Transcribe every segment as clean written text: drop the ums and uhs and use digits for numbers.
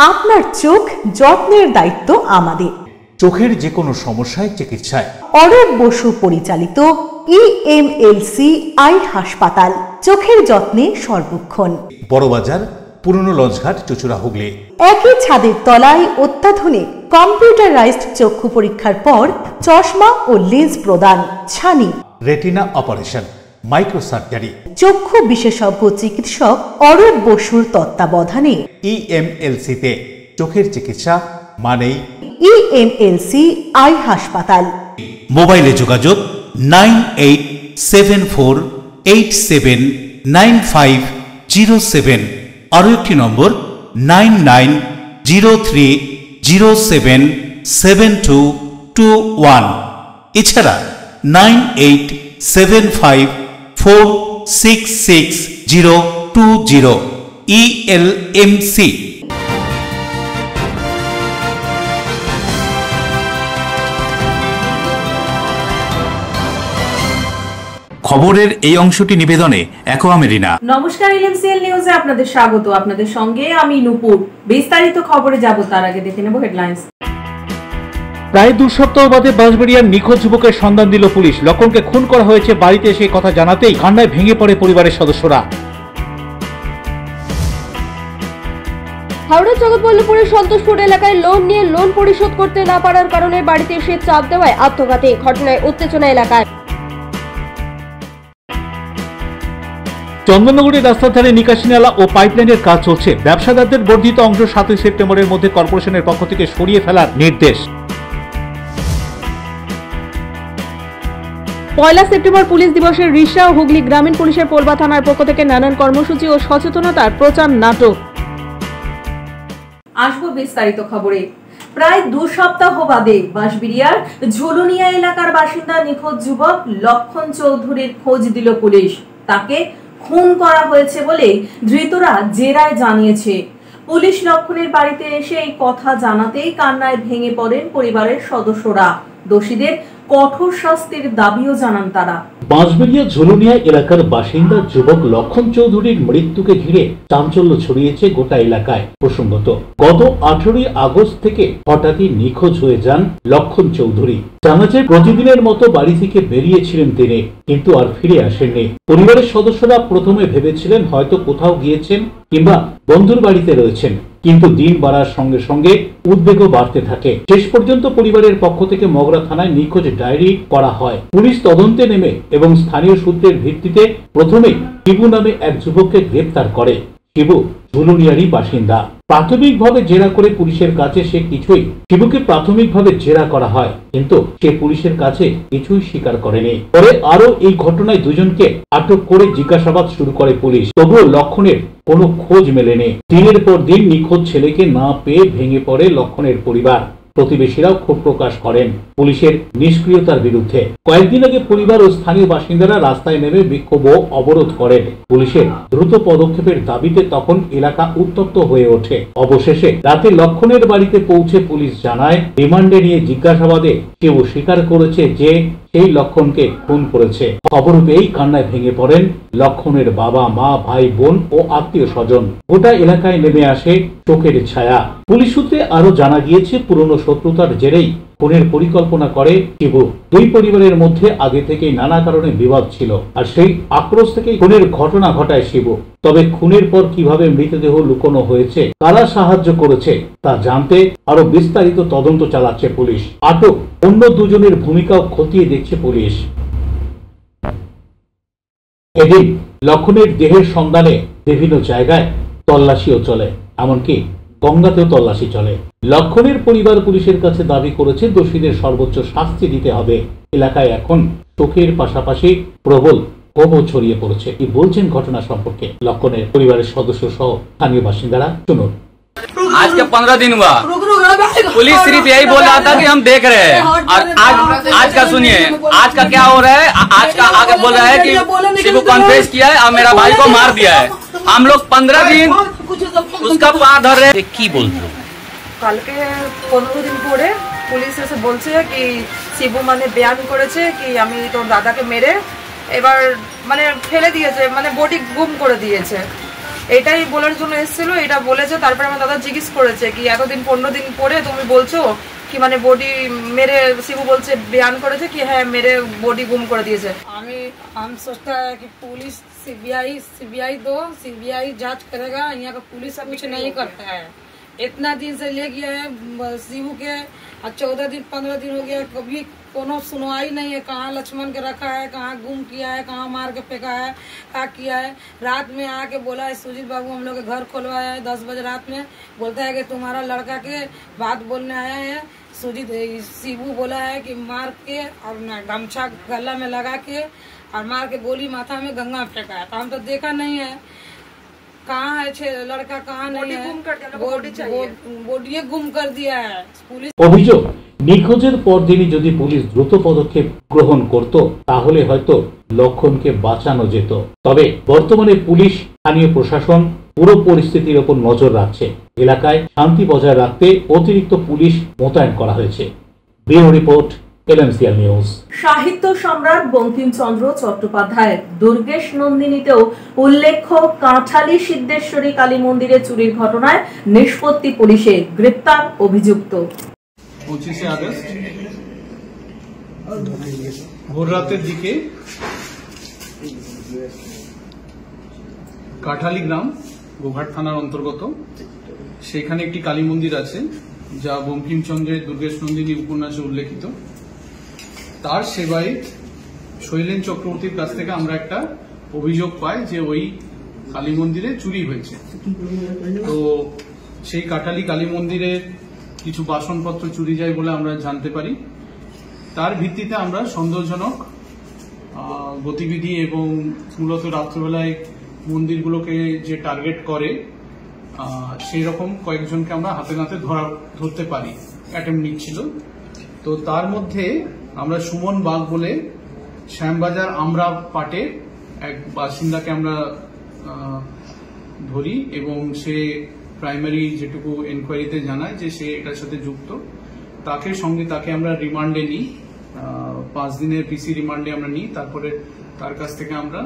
আপনার চোখ যত্নের দায়িত্ব আমাদের। চোখের যে কোনো সমস্যায় চিকিৎসায় অরূপ বসু পরিচালিত EMLC আই হাসপাতাল, চোখের যত্নে সর্বক্ষণ। বড়বাজার, পুরনো লঞ্চঘাট, চুচুড়া, হুগলি। একই ছাদের তলায় অত্যাধুনিক কম্পিউটারাইজড চক্ষু পরীক্ষার পর চশমা ও লেন্স প্রদান, ছানি, রেটিনা অপারেশন, মাইক্রো সার্জারি। চক্ষু বিশেষজ্ঞ চিকিৎসক অরূপ বসুর তত্ত্বাবধানে EMLC-তে চোখের চিকিৎসা মানেই EMLC আই হাসপাতাল। মোবাইলে যোগাযোগ 9874879507। আরও একটি নম্বর 9903077221। এছাড়া 9875466020। ELMC। খবরের এই অংশটি নিবেদনে অ্যাকোয়া মেরিনা। নমস্কার, এলএমসিএল নিউজে আপনাদের স্বাগত। আপনাদের সঙ্গে আমি নূপুর। বিস্তারিত খবরে যাব তার আগে দেখে নেব হেডলাইন্স। প্রায় 2 সপ্তাহ বাদে বাঁশবেড়িয়ার নিখোঁজ যুবকের সন্ধান দিল পুলিশ। লক্ষণকে খুন করা হয়েছে। বাড়িতে এসে কথা জানাতেই কান্নায় ভেঙে পড়ে পরিবারের সদস্যরা। হাওড়া জগৎবল্লভপুরের সন্তোষপুর এলাকায় লোন নিয়ে লোন পরিশোধ করতে না পারার কারণে বাড়িতে এসে চাপ দেওয়ায় আত্মঘাতী। ঘটনায় উত্তেজনা এলাকায়। চন্দননগরের রাস্তার ধারে নিকাশি নালা ও পাইপলাইনের কাজ চলছে। ব্যবসাদারদের বর্ধিত অংশ 7 সেপ্টেম্বরের মধ্যে কর্পোরেশনের পক্ষ থেকে সরিয়ে ফেলার নির্দেশ। 1 সেপ্টেম্বর পুলিশ দিবসের রিষড়া ও হুগলি গ্রামীণ পুলিশের পোলবা থানার পক্ষ থেকে নানান কর্মসূচি ও সচেতনতার প্রচার নাটক। আসবো বিস্তারিত খবরে। প্রায় 2 সপ্তাহ বাদে বাঁশবেড়িয়ার ঝুলুনিয়া এলাকার বাসিন্দা নিখোঁজ যুবক লক্ষণ চৌধুরীর খোঁজ দিল পুলিশ। তাকে খুন করা হয়েছে বলে ধৃতরা জেরায় জানিয়েছে। পুলিশ লক্ষণের বাড়িতে এসে এই কথা জানাতেই কান্নায় ভেঙে পড়েন পরিবারের সদস্যরা। দোষীদের কঠোর শাস্তির দাবিও জানান তারা। বাঁশবেড়িয়া ঝুলুনিয়া এলাকার বাসিন্দা যুবক লক্ষণ চৌধুরীর মৃত্যুকে ঘিরে চাঞ্চল্য ছড়িয়েছে গোটা এলাকায়। প্রসঙ্গত, গত 18 আগস্ট থেকে হঠাৎই নিখোঁজ হয়ে যান লক্ষণ চৌধুরী। জানা যায় প্রতিদিনের মতো বাড়ি থেকে বেরিয়েছিলেন তিনি, কিন্তু আর ফিরে আসেননি। পরিবারের সদস্যরা প্রথমে ভেবেছিলেন হয়তো কোথাও গিয়েছেন কিংবা বন্ধুর বাড়িতে রয়েছেন, কিন্তু দিন বাড়ার সঙ্গে সঙ্গে উদ্বেগও বাড়তে থাকে। শেষ পর্যন্ত পরিবারের পক্ষ থেকে মগরা থানায় নিখোঁজ ডায়েরি করা হয়। পুলিশ তদন্তে নেমে এবং স্থানীয় সূত্রের ভিত্তিতে প্রথমে শিবু নামে এক যুবককে গ্রেপ্তার করে। শিবু ঝুলুনিয়ারই বাসিন্দা। প্রাথমিকভাবে জেরা করে পুলিশের কাছে শিবুকে প্রাথমিকভাবে জেরা করা হয়, কিন্তু সে পুলিশের কাছে কিছুই স্বীকার করেনি। পরে আরো এই ঘটনায় দুজনকে আটক করে জিজ্ঞাসাবাদ শুরু করে পুলিশ। তবুও লক্ষণের কোনো খোঁজ মেলেনি। দিনের পর দিন নিখোঁজ ছেলেকে না পেয়ে ভেঙে পড়ে লক্ষণের পরিবার। প্রতিবেশীরাও ক্ষোভ প্রকাশ করেন পুলিশের নিষ্ক্রিয়তার বিরুদ্ধে। কয়েকদিন আগে পরিবার ও স্থানীয় বাসিন্দারা রাস্তায় নেমে বিক্ষোভ ও অবরোধ করেন। পুলিশের দ্রুত পদক্ষেপের দাবিতে তখন এলাকা উত্তপ্ত হয়ে ওঠে। অবশেষে রাতে লক্ষণের বাড়িতে পৌঁছে পুলিশ জানায়, রিমান্ডে নিয়ে জিজ্ঞাসাবাদে কেউ স্বীকার করেছে যে সেই লক্ষণকে খুন করেছে। খবর পেয়েই কান্নায় ভেঙে পড়েন লক্ষণের বাবা, মা, ভাই, বোন ও আত্মীয় স্বজন। গোটা এলাকায় নেমে আসে শোকের ছায়া। পুলিশ সূত্রে আরো জানা গিয়েছে, পুরনো শত্রুতার জেরেই খুনের পরিকল্পনা করে শিবু। দুই পরিবারের মধ্যে আগে থেকেই নানা কারণে বিবাদ ছিল, আর সেই আক্রোশ থেকেই খুনের ঘটনা ঘটায় শিবু। তবে খুনের পর কিভাবে মৃতদেহ লুকোনো হয়েছে, কারা সাহায্য করেছে তা জানতে আরো বিস্তারিত তদন্ত চালাচ্ছে পুলিশ। আটক অন্য দুজনের ভূমিকাও খতিয়ে দেখছে পুলিশ। এদিন লক্ষণের দেহের সন্ধানে বিভিন্ন জায়গায় তল্লাশিও চলে, এমনকি গঙ্গাতেও তল্লাশি চলে। লক্ষণের পরিবার পুলিশের কাছে দাবি করেছে দোষীদের সর্বোচ্চ শাস্তি দিতে হবে। এলাকায় এখন শোকের পাশাপাশি প্রবল ক্ষোভও ছড়িয়ে পড়েছে। কি বলছেন ঘটনা সম্পর্কে লক্ষণের পরিবারের সদস্য সহ স্থানীয় বাসিন্দারা, শুনুন। आज के 15 दिन हुआ, पुलिस सिर्फ यही बोल रहा था कि हम देख रहे हैं, और आज का सुनिए, आज का क्या हो रहा है। आज का आगे बोल रहा है कि शिबू कन्फेस किया है और मेरा भाई को मार दिया है। हम लोग 15 दिन उसका पा धर रहे। কি বলছো? কালকে 15 দিন পরে পুলিশ এসে বলছে কি শিবু মানে বয়ান করেছে কি আমি তোর দাদাকে মেরে এবার মানে ফেলে দিয়েছে, মানে বডি গুম করে দিয়েছে। এটাই বলার জন্য এসেছিল, এটা বলেছে। তারপরে আমার দাদা জিজ্ঞেস করেছে কি এতদিন 15 দিন পরে তুমি বলছো कि माने बॉडी मेरे शिबू बोल से बयान करे थे कि है मेरे बॉडी गुम कर दिए थे। हम सोचता है कि पुलिस सीबीआई दो, सीबीआई जांच करेगा, यहाँ का पुलिस कुछ नहीं करता है। इतना दिन से ले गया है शिबू के, 14 दिन 15 दिन हो गया, कभी कोनो सुनवाई नहीं है। कहाँ लक्ष्मण के रखा है, कहाँ गुम किया है, कहाँ मार के फेंका है, क्या किया है। रात में आके बोला है सुजीत बाबू हम लोग के घर खोलवाया है 10 बजे रात में, बोलता है कि तुम्हारा लड़का के बात बोलने आया है। सुजीत शिबू बोला है कि मार के और गमछा गला में लगा के और मार के गोली माथा में गंगा फेंका है। तो हम तो देखा नहीं है कहाँ है लड़का, कहाँ नहीं है, बॉडी गुम कर दिया है पुलिस। অভিযোগ নিখোঁজের পরদিনই যদি পুলিশ দ্রুত পদক্ষেপ গ্রহণ করত তাহলে হয়তো লক্ষণকে বাঁচানো যেত। তবে বর্তমানে পুলিশ স্থানীয় প্রশাসন পুরো পরিস্থিতির উপর নজর রাখছে। এলাকায় শান্তি বজায় রাখতে অতিরিক্ত পুলিশ মোতায়েন করা হয়েছে। Bureau report, LMCL news. সাহিত্য সম্রাট বঙ্কিমচন্দ্র চট্টোপাধ্যায় দুর্গেশ নন্দিনীতেও উল্লেখ্য কাঁঠালী সিদ্ধেশ্বরী কালী মন্দিরে চুরির ঘটনায় নিষ্পত্তি পুলিশে, গ্রেপ্তার অভিযুক্ত। 25 আগস্ট ভোর রাতের দিকে কাঠালি গ্রাম গোঘাট থানার অন্তর্গত সেখানে একটি কালী মন্দির আছে যা বঙ্কিমচন্দ্রের দুর্গেশ নন্দিনী উপন্যাসে উল্লেখিত। তার সেবায় শৈলেন চক্রবর্তীর কাছ থেকে আমরা একটা অভিযোগ পাই যে ওই কালী মন্দিরে চুরি হয়েছে। তো সেই কাঠালি কালী মন্দিরে কিছু বাসনপত্র চুরি যায় বলে আমরা জানতে পারি। তার ভিত্তিতে আমরা সন্দেহজনক গতিবিধি এবং মূলত রাত্রিবেলায় মন্দিরগুলোকে যে টার্গেট করে সেই রকম কয়েকজনকে আমরা হাতে নাতে ধরতে পারি, অ্যাটেম্প নিচ্ছিল। তো তার মধ্যে আমরা সুমন বাগ বলে শ্যামবাজার আমরা পাটে এক বাসিন্দাকে আমরা ধরি এবং সে প্রাইমারি যেটুকু এনকোয়ারিতে জানায় যে সে এটার সাথে যুক্ত। তাকে আমরা রিমান্ডে নিই, 5 দিনের পিসি রিমান্ডে আমরা নিই। তারপরে তার কাছ থেকে আমরা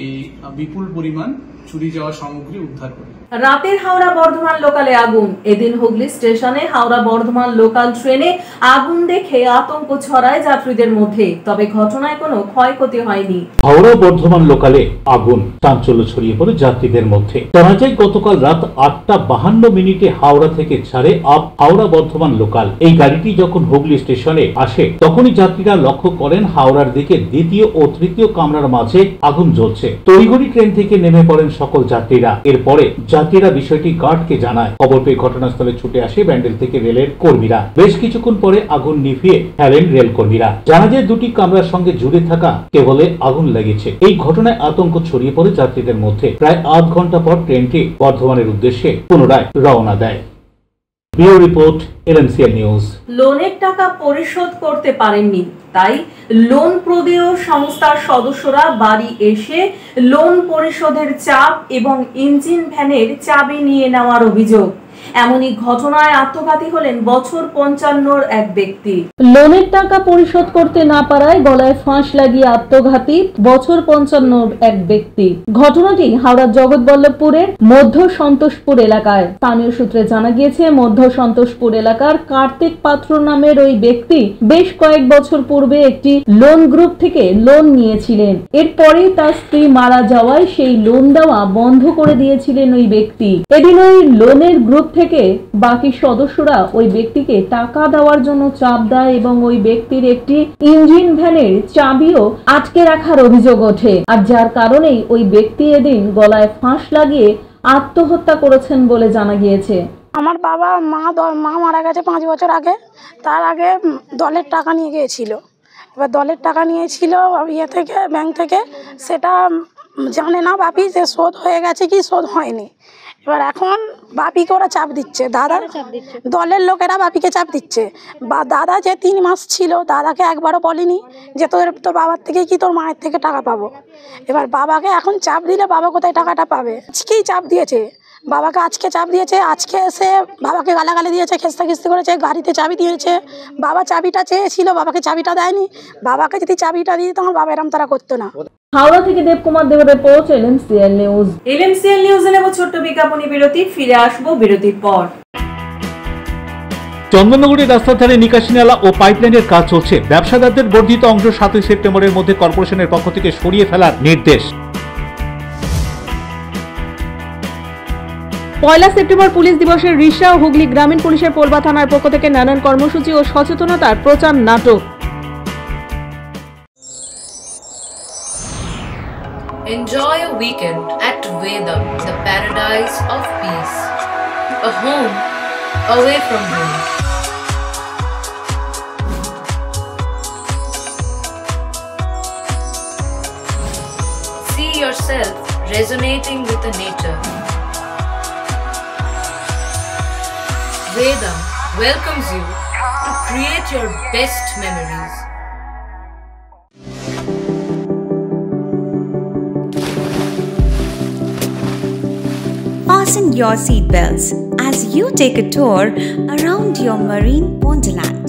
এই বিপুল পরিমাণ চুরি যাওয়া সামগ্রী উদ্ধার করি। রাতের হাওড়া বর্ধমান লোকালে আগুন। এদিন হুগলি স্টেশনে হাওড়া বর্ধমান লোকাল ট্রেনে আগুন দেখে আতঙ্ক ছড়ায় যাত্রীদের মধ্যে, তবে ঘটনায় কোনো ক্ষয়ক্ষতি হয়নি। হাওড়া বর্ধমান লোকালে আগুন, চাঞ্চল্য ছড়িয়ে পড়ে যাত্রীদের মধ্যে। জানা যায় গতকাল রাত 8:52 হাওড়া থেকে ছাড়ে আপ হাওড়া বর্ধমান লোকাল। এই গাড়িটি যখন হুগলি স্টেশনে আসে তখনই যাত্রীরা লক্ষ্য করেন হাওড়ার দিকে দ্বিতীয় ও তৃতীয় কামরার মাঝে আগুন জ্বলছে। তড়িঘড়ি ট্রেন থেকে নেমে পড়েন সকল যাত্রীরা। এরপরে যাত্রীরা বিষয়টি গার্ডকে জানায়। খবর পেয়ে ঘটনাস্থলে ছুটে আসে ব্যান্ডেল থেকে রেলের কর্মীরা। বেশ কিছুক্ষণ পরে আগুন নিভিয়ে ফেলেন রেল কর্মীরা। জানা যায় দুটি কামরার সঙ্গে জুড়ে থাকা কেবলে আগুন লেগেছে। এই ঘটনায় আতঙ্ক ছড়িয়ে পড়ে যাত্রীদের মধ্যে। প্রায় আধ ঘন্টা পর ট্রেনটি বর্ধমানের উদ্দেশ্যে পুনরায় রওনা দেয়। Bureau report, LMCL news. লোনের টাকা পরিশোধ করতে পারেননি, তাই লোন প্রদেয় সংস্থার সদস্যরা বাড়ি এসে লোন পরিশোধের চাপ এবং ইঞ্জিন ভ্যানের চাবি নিয়ে নেওয়ার অভিযোগ। এমনই ঘটনায় আত্মঘাতী হলেন বছর 55 এক ব্যক্তি। লোনের টাকা পরিশোধ করতে না পারায় গলায় ফাঁস লাগিয়ে আত্মঘাতী বছর 55 এক ব্যক্তি। ঘটনাটি হাওড়া জগৎবল্লভপুরের মধ্য সন্তোষপুর এলাকায়। স্থানীয় সূত্রে জানা গিয়েছে মধ্য সন্তোষপুর এলাকার কার্তিক পাত্র নামের ওই ব্যক্তি বেশ কয়েক বছর পূর্বে একটি লোন গ্রুপ থেকে লোন নিয়েছিলেন। এরপরে তার স্ত্রী মারা যাওয়ায় সেই লোন দেওয়া বন্ধ করে দিয়েছিলেন ওই ব্যক্তি। এদিন ওই লোনের গ্রুপ থেকে বাকি সদস্যরা ওই ব্যক্তিকে টাকা দেওয়ার জন্য চাপ দেয় এবং ওই ব্যক্তির একটি ইঞ্জিন ভ্যানের চাবিও আটকে রাখার অভিযোগ ওঠে। আর যার কারণেই ওই ব্যক্তি এদিন গলায় ফাঁস লাগিয়ে আত্মহত্যা করেছেন বলে জানা গিয়েছে। আমার বাবা মা মারা গেছে 5 বছর আগে। তার আগে দলের টাকা নিয়ে গিয়েছিল। এবার দলের টাকা নিয়েছিল থেকে ব্যাংক থেকে, সেটা জানে না বাপি যে শোধ হয়ে গেছে কি শোধ হয়নি। এবার এখন বাপিকে ওরা চাপ দিচ্ছে, দলের লোকেরা বাপিকে চাপ দিচ্ছে। বা দাদা যে 3 মাস ছিল দাদাকে একবারও বলেনি যে তোর বাবার থেকে কি তোর মায়ের থেকে টাকা পাবো। এবার বাবাকে এখন চাপ দিলে বাবা কোথায় টাকাটা পাবে? আজকেই চাপ দিয়েছে, বাবাকে আজকে চাপ দিয়েছে, আজকে এসে বাবাকে গালাগালি দিয়েছে, খেস্তাখিস্তি করেছে, গাড়িতে চাবি দিয়েছে। বাবা চাবিটা চেয়েছিল, বাবাকে চাবিটা দেয়নি। বাবাকে যদি চাবিটা দিয়ে তখন বাবা এরম তারা করতো না। হাওড়া থেকে দেবকুমার দেবের রিপোর্ট, এলএমসিএল নিউজ। এলএমসিএল নিউজে নেব ছোট্ট বিজ্ঞাপনী বিরতি, ফিরে আসবো বিরতির পর। চন্দননগরের রাস্তার ধারে নিকাশি নালা ও পাইপলাইনের কাজ চলছে। ব্যবসাদারদের বর্ধিত অংশ 7 সেপ্টেম্বরের মধ্যে কর্পোরেশনের পক্ষ থেকে সরিয়ে ফেলার নির্দেশ। 1 সেপ্টেম্বর পুলিশ দিবসের রিষড়া ও হুগলি গ্রামীণ পুলিশের পোলবা থানার পক্ষ থেকে নানান কর্মসূচি ও সচেতনতার প্রচার নাটক। Enjoy a weekend at Vedam, the paradise of peace. A home away from home. See yourself resonating with the nature. Vedam welcomes you to create your best memories. Fasten your seatbelts as you take a tour around your marine wonderland.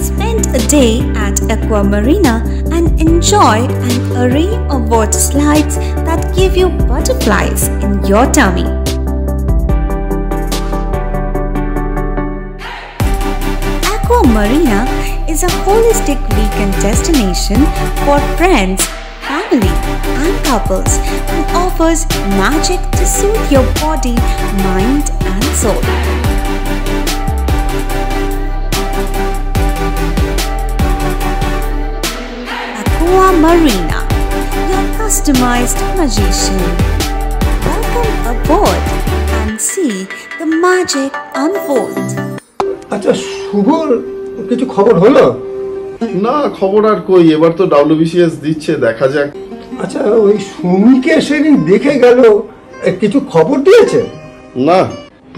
Spend a day at Aqua Marina and enjoy an array of water slides that give you butterflies in your tummy. Aqua Marina is a holistic weekend destination for friends, family and couples and offers magic to soothe your body, mind and soul. Aqua Marina, your customized magician. Welcome aboard and see the magic unfold. আচ্ছা শুভর কিছু খবর হলো? না, খবর আর কই, এবার তো WBCS দিচ্ছে, দেখা যাক। আচ্ছা ওই সুমিকে সেদিন দেখে গেল, কিছু খবর দিয়েছে? না।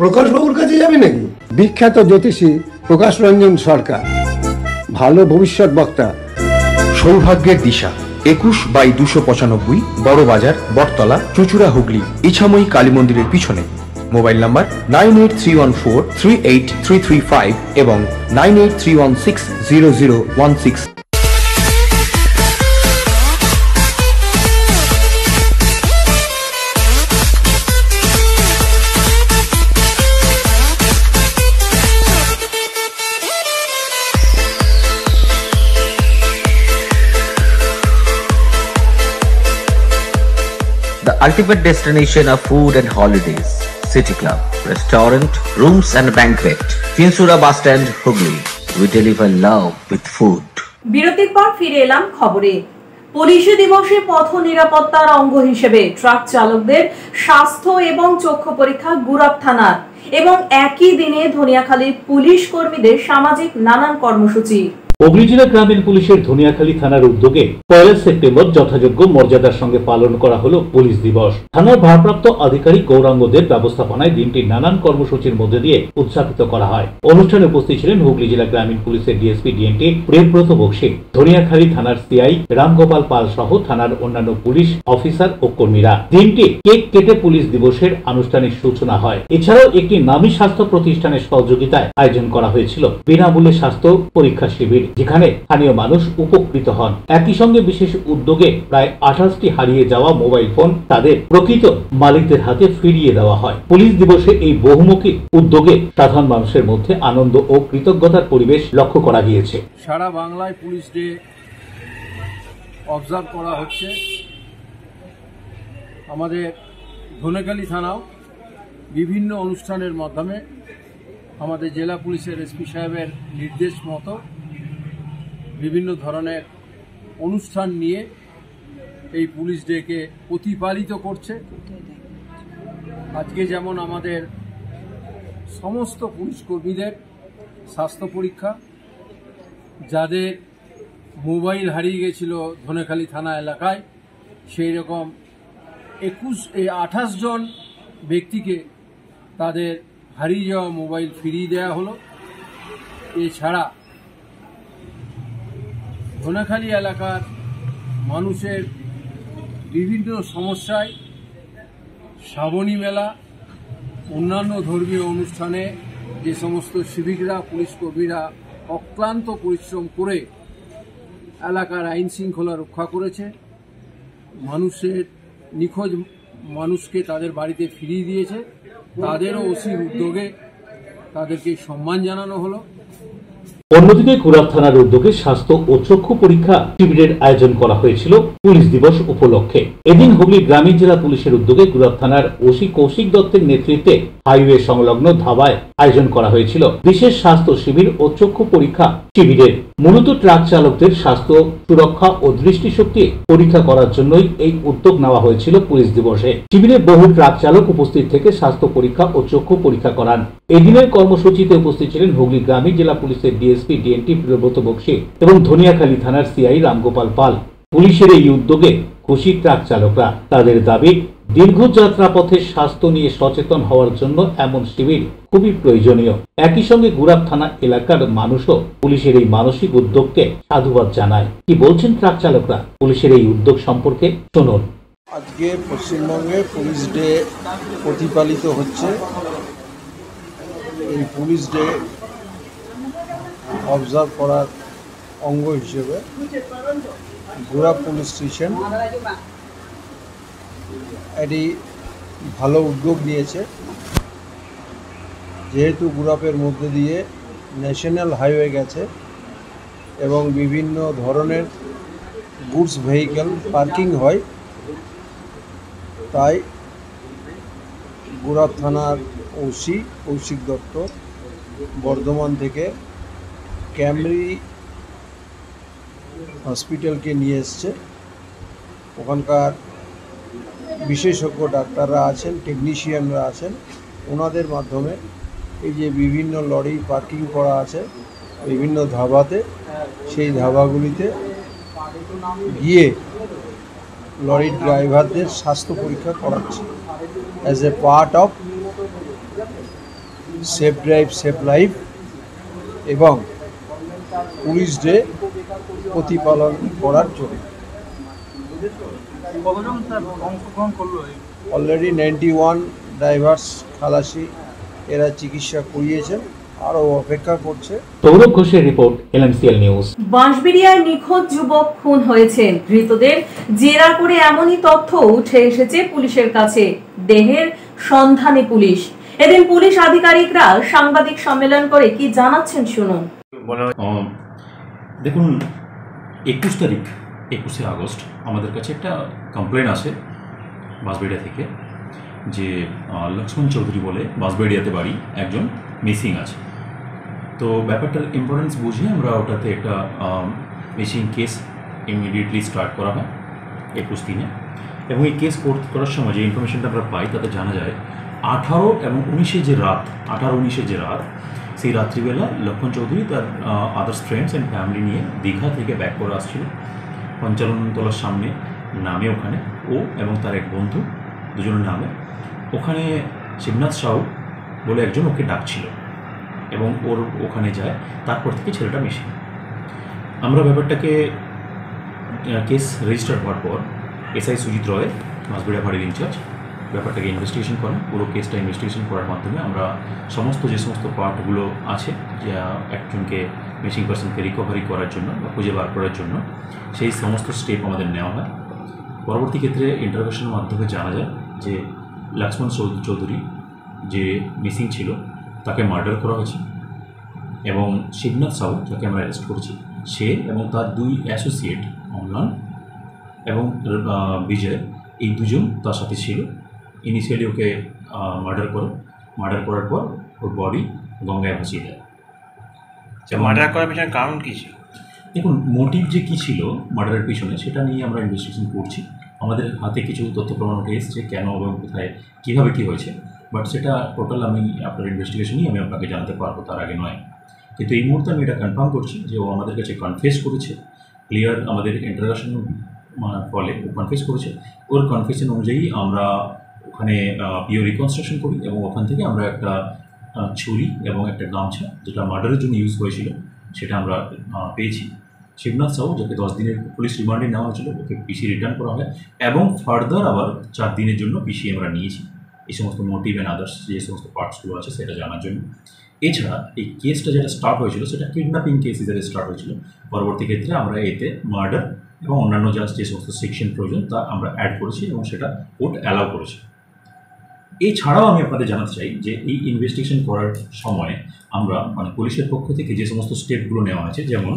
প্রকাশ বাবুর কাছে যাবে নাকি? বিখ্যাত জ্যোতিষী প্রকাশ রঞ্জন সরকার, ভালো ভবিষ্যৎ বক্তা। সৌভাগ্যের দিশা 21/295 বড় বাজার, বটতলা, চুঁচুড়া, হুগলি, ইছাময়ী কালী মন্দিরের পিছনে। মোবাইল নাম্বার 9831438335 এবং 9831600016। The ultimate destination of food and holidays. City Club, restaurant, rooms and banquet. Chinsura Bus Stand, Hugli. We deliver love with food. বিরতির পর ফিরে এলাম খবরে। পুলিশ দিবসে পথ নিরাপত্তার অঙ্গ হিসেবে ট্রাক চালকদের স্বাস্থ্য এবং চক্ষু পরীক্ষা গুরাব থানার এবং একই দিনে ধনিয়াখালীর পুলিশ কর্মীদের সামাজিক নানান কর্মসূচি। হুগলি জেলা গ্রামীণ পুলিশের ধনিয়াখালী থানার উদ্যোগে 1 সেপ্টেম্বর যথাযোগ্য মর্যাদার সঙ্গে পালন করা হলো পুলিশ দিবস। থানার ভারপ্রাপ্ত আধিকারিক গৌরাঙ্গদের ব্যবস্থাপনায় দিনটি নানান কর্মসূচির মধ্যে দিয়ে উদযাপিত করা হয়। অনুষ্ঠানে উপস্থিত ছিলেন হুগলি জেলা গ্রামীণ পুলিশের ডিএসপি ডিএনটি প্রেমব্রত বক্সী, ধনিয়াখালী থানার সিআই রামগোপাল পাল সহ থানার অন্যান্য পুলিশ অফিসার ও কর্মীরা। দিনটি কেক কেটে পুলিশ দিবসের আনুষ্ঠানিক সূচনা হয়। এছাড়াও একটি নামী স্বাস্থ্য প্রতিষ্ঠানের সহযোগিতায় আয়োজন করা হয়েছিল বিনামূল্যে স্বাস্থ্য পরীক্ষা শিবির, যেখানে স্থানীয় মানুষ উপকৃত হন। একই সঙ্গে বিশেষ উদ্যোগে প্রায় 28টি হারিয়ে যাওয়া মোবাইল ফোন তাদের প্রকৃত মালিকদের হাতে ফিরিয়ে দেওয়া হয়। পুলিশ দিবসে এই বহুমুখী উদ্যোগে সাধারণ মানুষের মধ্যে আনন্দ ও কৃতজ্ঞতার পরিবেশ লক্ষ্য করা গিয়েছে। সারা বাংলায় পুলিশ ডে অবজার্ভ করা হচ্ছে। আমাদের ধনেখালী থানাও বিভিন্ন অনুষ্ঠানের মাধ্যমে আমাদের জেলা পুলিশের এসপি সাহেবের নির্দেশ মতো বিভিন্ন ধরনের অনুষ্ঠান নিয়ে এই পুলিশ ডেকে প্রতিপালিত করছে। আজকে যেমন আমাদের সমস্ত পুলিশ কর্মীদের স্বাস্থ্য পরীক্ষা, যাদের মোবাইল হারিয়ে গেছিল ধনেখালী থানা এলাকায়, সেই রকম 28 জন ব্যক্তিকে তাদের হারিয়ে যাওয়া মোবাইল ফিরিয়ে দেওয়া হলো। এছাড়া ধনেখালী এলাকার মানুষের বিভিন্ন সমস্যায় শ্রাবণী মেলা, অন্যান্য ধর্মীয় অনুষ্ঠানে যে সমস্ত সিভিকরা, পুলিশ কর্মীরা অক্লান্ত পরিশ্রম করে এলাকার আইন শৃঙ্খলা রক্ষা করেছে, মানুষের নিখোঁজ মানুষকে তাদের বাড়িতে ফিরিয়ে দিয়েছে, তাদেরও ওসির উদ্যোগে তাদেরকে সম্মান জানানো হলো। অন্যদিকে গুরাব থানার উদ্যোগে স্বাস্থ্য ও চক্ষু পরীক্ষা শিবিরের আয়োজন করা হয়েছিল পুলিশ দিবস উপলক্ষে। এদিন হুগলি গ্রামীণ জেলা পুলিশের উদ্যোগে গুরাব থানার ওসি কৌশিক দত্তের নেতৃত্বে হাইওয়ে সংলগ্ন ধাবায় আয়োজন করা হয়েছিল বিশেষ স্বাস্থ্য শিবির ও চক্ষু পরীক্ষা শিবিরের। মূলত ট্রাক চালকদের স্বাস্থ্য সুরক্ষা ও দৃষ্টিশক্তি পরীক্ষা করার জন্যই এই উদ্যোগ নেওয়া হয়েছিল পুলিশ দিবসে। শিবিরে বহু ট্রাক চালক উপস্থিত থেকে স্বাস্থ্য পরীক্ষা ও চক্ষু পরীক্ষা করান। এদিনের কর্মসূচিতে উপস্থিত ছিলেন হুগলি গ্রামীণ জেলা পুলিশের ডিএসপি ডিএনটি প্রিয়ব্রত বক্সী এবং ধনিয়াখালী থানার সিআই রামগোপাল পাল। পুলিশের এই উদ্যোগে খুশি ট্রাক চালকরা। তাদের দাবি, দীর্ঘ যাত্রা পথে স্বাস্থ্য নিয়ে সচেতন হওয়ার জন্য এমন শিবির খুবই প্রয়োজনীয়। একই সঙ্গে গুরাব থানা এলাকার মানুষও পুলিশের এই মানসিক উদ্যোগকে সাধুবাদ জানায়। কি বলছেন ট্রাক চালকরা পুলিশের এই উদ্যোগ সম্পর্কে শুনুন। আজকে পশ্চিমবঙ্গে পুলিশ ডে প্রতিপালিত হচ্ছে। এই পুলিশ ডে অবজার্ভ করার অঙ্গ হিসেবে গুরাব পুলিশ স্টেশন এটি ভালো উদ্যোগ নিয়েছে। যেহেতু গুরাবের মধ্যে দিয়ে ন্যাশনাল হাইওয়ে গেছে এবং বিভিন্ন ধরনের গুডস ভেহিকেল পার্কিং হয়, তাই গুরাব থানার ওসি কৌশিক দত্ত বর্ধমান থেকে ক্যামরি হসপিটালকে নিয়ে এসছে। ওখানকার বিশেষজ্ঞ ডাক্তাররা আছেন, টেকনিশিয়ানরা আছেন, ওনাদের মাধ্যমে এই যে বিভিন্ন লরি পার্কিং করা আছে বিভিন্ন ধাবাতে, সেই ধাবাগুলিতে গিয়ে লরির ড্রাইভারদের স্বাস্থ্য পরীক্ষা করাচ্ছে as a part of safe drive safe life এবং পুলিশ ডে প্রতিপালন করার জন্য। অলরেডি 91 ড্রাইভার্স খালাসি এরা চিকিৎসা করিয়েছেন, আরও অপেক্ষা করছে। সৌরভ ঘোষের রিপোর্ট, এলএমসিএল নিউজ। বাঁশবেড়িয়ায় নিখোঁজ যুবক খুন হয়েছেন। ধৃতদের জেরা করে এমনই তথ্য উঠে এসেছে পুলিশের কাছে। দেহের সন্ধানে পুলিশ। এদিন পুলিশ আধিকারিকরা সাংবাদিক সম্মেলন করে কি জানাচ্ছেন শুনুন। দেখুন, 21 আগস্ট আমাদের কাছে একটা কমপ্লেন আসে বাঁশবেড়িয়া থেকে যে লক্ষ্মণ চৌধুরী বলে বাঁশবেড়িয়াতে বাড়ি একজন মিসিং আছে। তো ব্যাপারটার ইম্পর্টেন্স বুঝে আমরা ওটাতে একটা মিসিং কেস ইমিডিয়েটলি স্টার্ট করা হয় 21 এবং এই কেস করার সময় যে ইনফরমেশনটা আমরা পাই তাতে জানা যায় 18 এবং 19 যে রাত, 18-19 যে রাত, সেই রাত্রিবেলা লক্ষ্মণ চৌধুরী তার আদার্স ফ্রেন্ডস অ্যান্ড ফ্যামিলি নিয়ে দীঘা থেকে ব্যাক করে আসছিল। পঞ্চাননতলার সামনে নামে ওখানে ও এবং তার এক বন্ধু দুজনের নামে ওখানে শিবনাথ সাউ বলে একজন ওকে ডাকছিল এবং ওর ওখানে যায়। তারপর থেকে ছেলেটা মিসিং। আমরা ব্যাপারটাকে কেস রেজিস্টার হওয়ার পর এসআই সুজিত রয়, বাঁশবেড়িয়া ফাঁড়ির ইনচার্জ, ব্যাপারটাকে ইনভেস্টিগেশন করেন। পুরো কেসটা ইনভেস্টিগেশন করার মাধ্যমে আমরা যে সমস্ত পার্টগুলো আছে যা একজনকে মিসিং পার্সনকে রিকভারি করার জন্য বা খুঁজে বার করার জন্য, সেই সমস্ত স্টেপ আমাদের নেওয়া হয়। পরবর্তী ক্ষেত্রে ইন্টারোগেশনের মাধ্যমে জানা যায় যে লক্ষ্মণ চৌধুরী যে মিসিং ছিল তাকে মার্ডার করা হয়েছে এবং শিবনাথ সাউ, যাকে আমরা অ্যারেস্ট করেছি, সে এবং তার 2 অ্যাসোসিয়েট অম্লান এবং বিজয়, এই দুজন তার সাথে ছিল। ইনিশিয়ালি ওকে মার্ডার করার পর ওর বডি গঙ্গায় ভাসিয়ে দেয়। মার্ডার করার পিছনে কারণ কী ছিল? দেখুন, মোটিভ যে কী ছিল মার্ডারের পিছনে সেটা নিয়ে আমরা ইনভেস্টিগেশন করছি। আমাদের হাতে কিছু তথ্য প্রমাণ উঠে এসছে কেন এবং কোথায় কীভাবে কী হয়েছে, বাট সেটা টোটাল আমি আপনার ইনভেস্টিগেশনই আমি আপনাকে জানাতে পারবো, তার আগে নয়। কিন্তু এই মুহূর্তে আমি এটা কনফার্ম করছি যে ও আমাদের কাছে কনফেস করেছে। ক্লিয়ার আমাদের ইন্টারোগেশন ফলে ও কনফেস করেছে। ওর কনফেশন অনুযায়ী আমরা ওখানে পিও রিকনস্ট্রাকশন করি এবং ওখান থেকে আমরা একটা ছুরি এবং একটা গামছা, যেটা মার্ডারের জন্য ইউজ হয়েছিল, সেটা আমরা পেয়েছি শিবনাথ সাউ, যাকে 10 দিনের পুলিশ রিমান্ডে নেওয়া হয়েছিল, ওকে পিসি রিটার্ন করা হয় এবং ফার্দার আবার 4 দিনের জন্য পিসি আমরা নিয়েছি এই সমস্ত মোটিভ অ্যান্ড আদার্স যে সমস্ত পার্টসগুলো আছে সেটা জানার জন্য। এছাড়া এই কেসটা যেটা স্টার্ট হয়েছিল সেটা কিডন্যাপিং কেস হিসেবে স্টার্ট হয়েছিল। পরবর্তী ক্ষেত্রে আমরা এতে মার্ডার এবং অন্যান্য যে সমস্ত সেকশন প্রয়োজন তা আমরা অ্যাড করেছি এবং সেটা কোর্ট অ্যালাউ করেছে। এছাড়াও আমি আপনাদের জানাতে চাই যে এই ইনভেস্টিগেশন করার সময় আমরা পুলিশের পক্ষ থেকে যে সমস্ত স্টেপগুলো নেওয়া হয়েছে, যেমন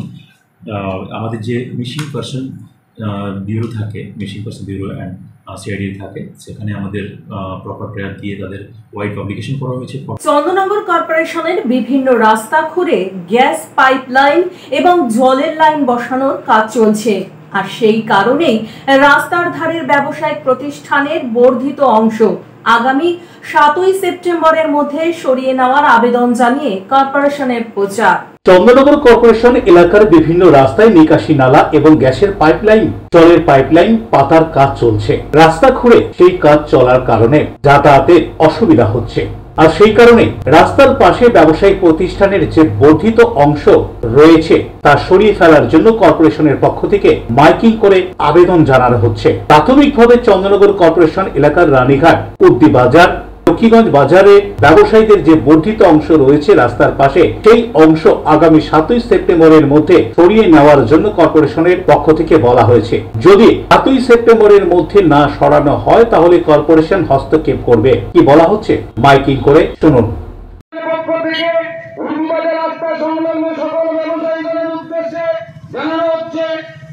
আমাদের যে মিসিং পারসন ব্যুরো থাকে, missing person bureau and CID থাকে, সেখানে আমাদের প্রপার প্রেয়ার দিয়ে তাদের ওয়াইড পাবলিকেশন করা হয়েছে। চন্দননগর কর্পোরেশনের বিভিন্ন রাস্তা খুঁড়ে গ্যাস পাইপলাইন এবং জলের লাইন বসানোর কাজ চলছে, আর সেই কারণেই রাস্তার ধারের ব্যবসায়িক প্রতিষ্ঠানের বর্ধিত অংশ আগামী 7ই সেপ্টেম্বরের মধ্যে সরিয়ে নেওয়ার আবেদন জানিয়ে কর্পোরেশনের প্রচার। চন্দননগর কর্পোরেশন এলাকার বিভিন্ন রাস্তায় নিকাশি নালা এবং গ্যাসের পাইপলাইন, জলের পাইপলাইন পাতার কাজ চলছে। রাস্তা খুঁড়ে সেই কাজ চলার কারণে যাতায়াতের অসুবিধা হচ্ছে, আর সেই কারণে রাস্তার পাশে ব্যবসায়িক প্রতিষ্ঠানের যে বর্ধিত অংশ রয়েছে তা সরিয়ে ফেলার জন্য কর্পোরেশনের পক্ষ থেকে মাইকিং করে আবেদন জানানো হচ্ছে। প্রাথমিকভাবে চন্দননগর কর্পোরেশন এলাকার রানীঘাট, উদ্দি বাজার, লক্ষ্মীগঞ্জ বাজারে ব্যবসায়ীদের যে বর্ধিত অংশ রয়েছে রাস্তার পাশে, সেই অংশ আগামী 7ই সেপ্টেম্বরের মধ্যে সরিয়ে নেওয়ার জন্য কর্পোরেশনের পক্ষ থেকে বলা হয়েছে। যদি 7ই সেপ্টেম্বরের মধ্যে না সরানো হয় তাহলে কর্পোরেশন হস্তক্ষেপ করবে। কি বলা হচ্ছে মাইকিং করে শুনুন।